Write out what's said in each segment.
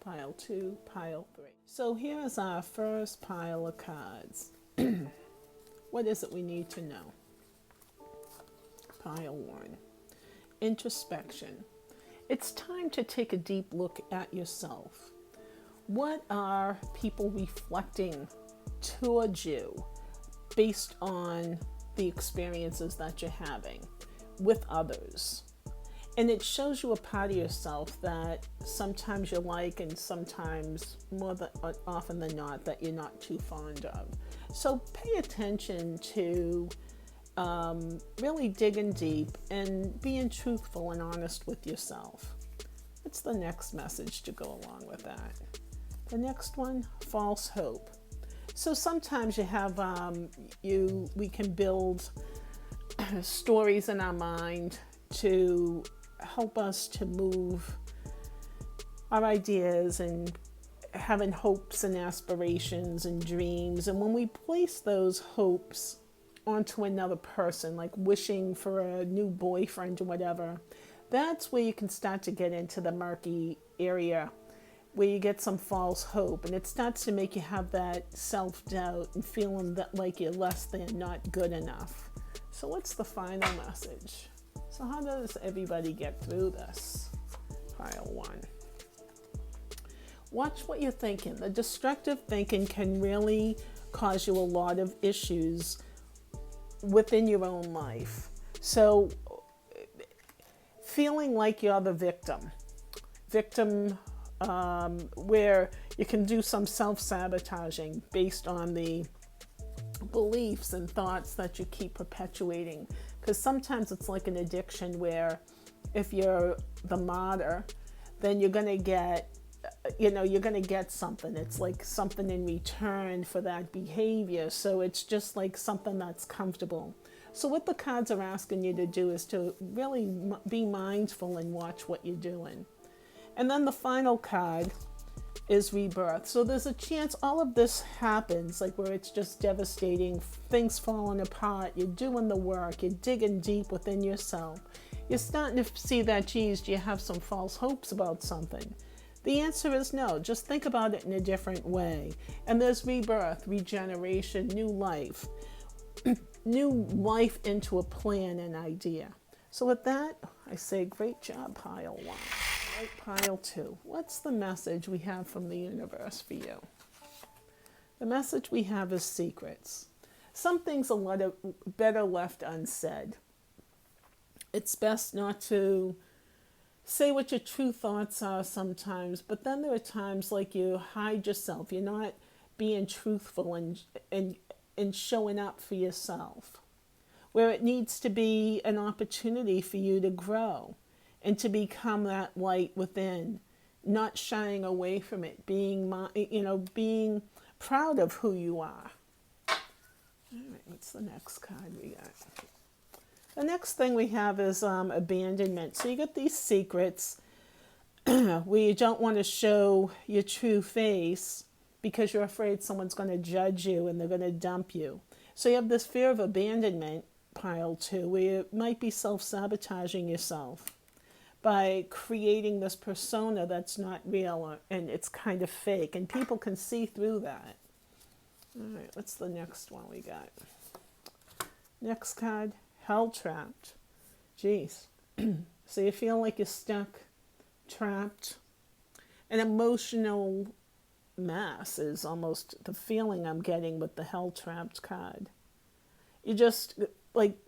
pile 2, pile 3. So here is our first pile of cards. What is it we need to know? Pile 1, introspection. It's time to take a deep look at yourself. What are people reflecting towards you based on the experiences that you're having with others? And it shows you a part of yourself that sometimes you like and sometimes often than not that you're not too fond of. So pay attention to really digging deep and being truthful and honest with yourself. What's the next message to go along with that? The next one, false hope. So sometimes you have, we can build stories in our mind to help us to move our ideas and having hopes and aspirations and dreams. And when we place those hopes onto another person, like wishing for a new boyfriend or whatever, that's where you can start to get into the murky area where you get some false hope, and it starts to make you have that self-doubt and feeling that like you're less than, not good enough. So what's the final message? So how does everybody get through this? Pile 1. Watch what you're thinking. The destructive thinking can really cause you a lot of issues within your own life. So feeling like you're the victim, where you can do some self-sabotaging based on the beliefs and thoughts that you keep perpetuating. Because sometimes it's like an addiction where if you're the martyr, then you're going to get, you're going to get something. It's like something in return for that behavior. So it's just like something that's comfortable. So what the cards are asking you to do is to really be mindful and watch what you're doing. And then the final card is rebirth. So there's a chance all of this happens, like where it's just devastating, things falling apart, you're doing the work, you're digging deep within yourself. You're starting to see that, geez, do you have some false hopes about something? The answer is no. Just think about it in a different way. And there's rebirth, regeneration, new life. New life into a plan and idea. So with that, I say great job, pile 1. Right, pile 2. What's the message we have from the universe for you? The message we have is secrets. Some things are better left unsaid. It's best not to say what your true thoughts are sometimes, but then there are times like you hide yourself. You're not being truthful and showing up for yourself, where it needs to be an opportunity for you to grow and to become that light within, not shying away from it, being proud of who you are. All right, what's the next card we got? The next thing we have is abandonment. So you get these secrets where you don't want to show your true face because you're afraid someone's going to judge you and they're going to dump you. So you have this fear of abandonment, pile 2, where you might be self-sabotaging yourself by creating this persona that's not real and it's kind of fake, and people can see through that. All right, what's the next one we got? Next card, hell trapped. Jeez. So you feel like you're stuck, trapped. An emotional mess is almost the feeling I'm getting with the hell trapped card. You're just like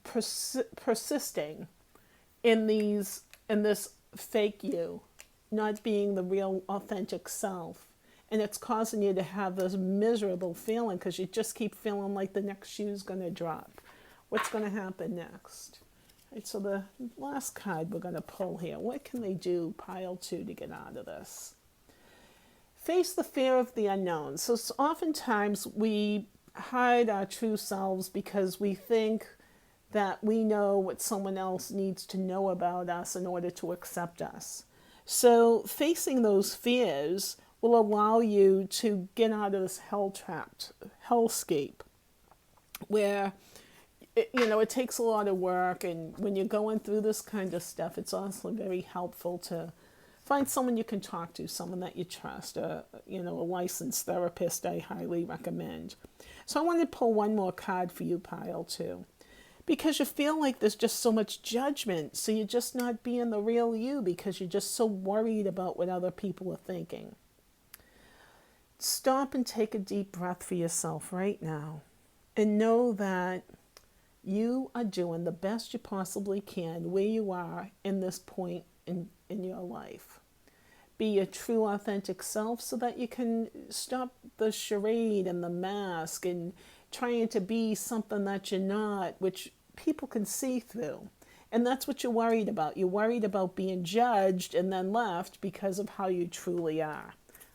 persisting in this fake you, not being the real authentic self. And it's causing you to have this miserable feeling because you just keep feeling like the next shoe's going to drop. What's going to happen next? Right, so the last card we're going to pull here. What can they do, pile 2, to get out of this? Face the fear of the unknown. So oftentimes we hide our true selves because we think that we know what someone else needs to know about us in order to accept us. So facing those fears will allow you to get out of this hell-trapped hellscape where, it takes a lot of work, and when you're going through this kind of stuff, it's also very helpful to Find someone you can talk to, someone that you trust, a licensed therapist I highly recommend. So I want to pull one more card for you, pile 2. Because you feel like there's just so much judgment, so you're just not being the real you because you're just so worried about what other people are thinking. Stop and take a deep breath for yourself right now and know that you are doing the best you possibly can where you are in this point in your life. Be your true, authentic self so that you can stop the charade and the mask and trying to be something that you're not, which people can see through. And that's what you're worried about. You're worried about being judged and then left because of how you truly are.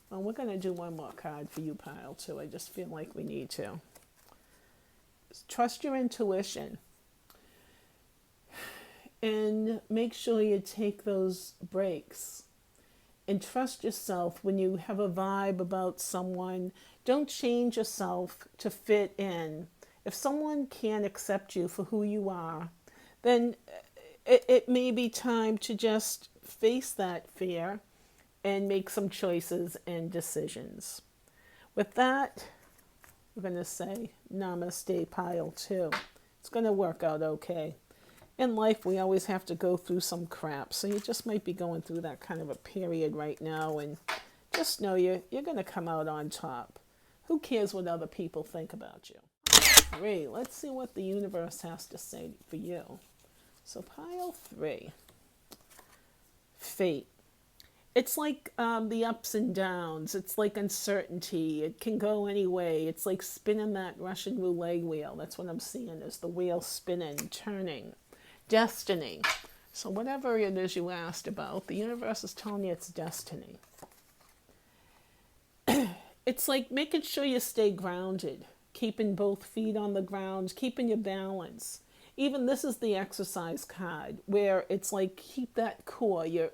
Well, we're going to do one more card for you, pile 2. I just feel like we need to. Trust your intuition. And make sure you take those breaks. And trust yourself when you have a vibe about someone. Don't change yourself to fit in. If someone can't accept you for who you are, then it may be time to just face that fear and make some choices and decisions. With that, we're going to say namaste, pile 2. It's going to work out okay. In life, we always have to go through some crap, so you just might be going through that kind of a period right now, and just know you're going to come out on top. Who cares what other people think about you? 3, let's see what the universe has to say for you. So pile 3, fate. It's like the ups and downs. It's like uncertainty. It can go any way. It's like spinning that Russian roulette wheel. That's what I'm seeing, is the wheel spinning, turning. Destiny. So whatever it is you asked about, the universe is telling you it's destiny. It's like making sure you stay grounded, keeping both feet on the ground, keeping your balance. Even this is the exercise card, where it's like keep that core, your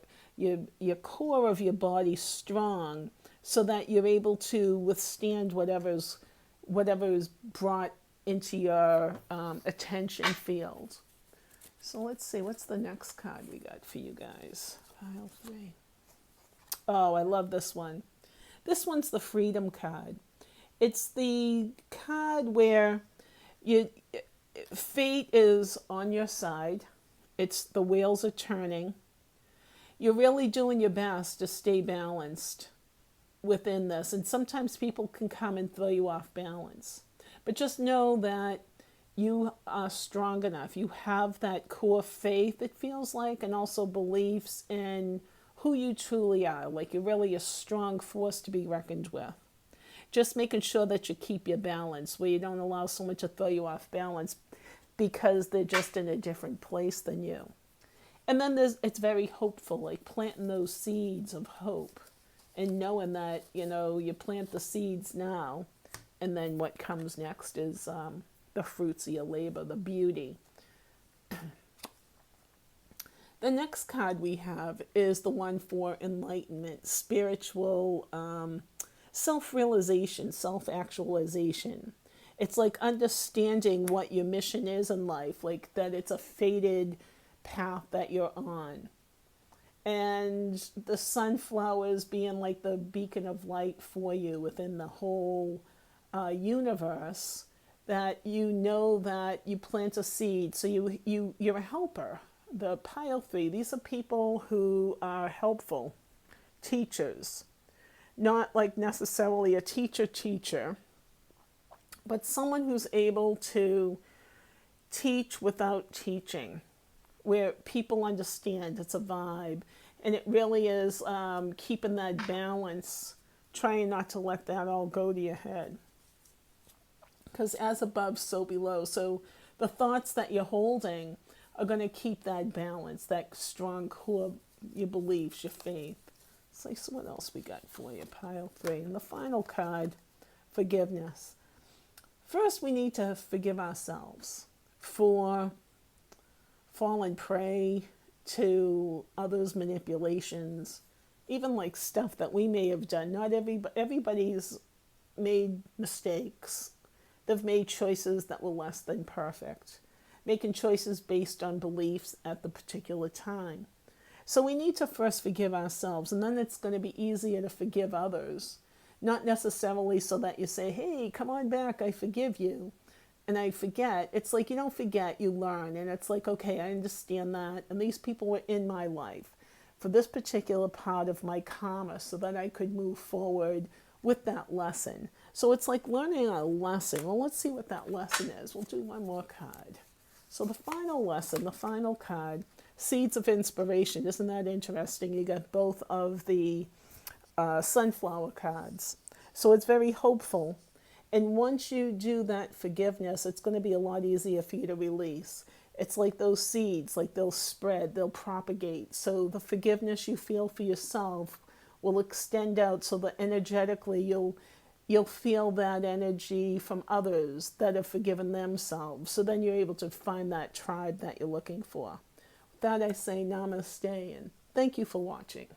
core of your body strong, so that you're able to withstand whatever's brought into your attention field. So let's see, what's the next card we got for you guys? Pile 3. Oh, I love this one. This one's the freedom card. It's the card where fate is on your side. It's the wheels are turning. You're really doing your best to stay balanced within this. And sometimes people can come and throw you off balance. But just know that you are strong enough. You have that core faith, it feels like, and also beliefs in who you truly are. Like you're really a strong force to be reckoned with. Just making sure that you keep your balance, where you don't allow someone to throw you off balance because they're just in a different place than you. And then it's very hopeful, like planting those seeds of hope and knowing that, you plant the seeds now, and then what comes next is the fruits of your labor, the beauty. The next card we have is the one for enlightenment, spiritual self-realization, self-actualization. It's like understanding what your mission is in life, like that it's a fated path that you're on. And the sunflowers being like the beacon of light for you within the whole universe, that you know that you plant a seed, so you're a helper. The pile 3, these are people who are helpful, teachers, not like necessarily a teacher, but someone who's able to teach without teaching, where people understand it's a vibe, and it really is keeping that balance, trying not to let that all go to your head. Because as above, so below. So the thoughts that you're holding are going to keep that balance, that strong core, your beliefs, your faith. So what else we got for you? Pile 3. And the final card, forgiveness. First, we need to forgive ourselves for falling prey to others' manipulations, even like stuff that we may have done. Not everybody's made mistakes. They've made choices that were less than perfect, making choices based on beliefs at the particular time. So we need to first forgive ourselves, and then it's going to be easier to forgive others. Not necessarily so that you say, hey, come on back, I forgive you. And I forget. It's like you don't forget, you learn. And it's like, okay, I understand that. And these people were in my life for this particular part of my karma so that I could move forward with that lesson. So it's like learning a lesson. Well, let's see what that lesson is. We'll do one more card. So the final lesson, the final card, Seeds of Inspiration. Isn't that interesting? You got both of the sunflower cards. So it's very hopeful. And once you do that forgiveness, it's going to be a lot easier for you to release. It's like those seeds, like they'll spread, they'll propagate. So the forgiveness you feel for yourself will extend out so that energetically you'll feel that energy from others that have forgiven themselves. So then you're able to find that tribe that you're looking for. With that, I say namaste and thank you for watching.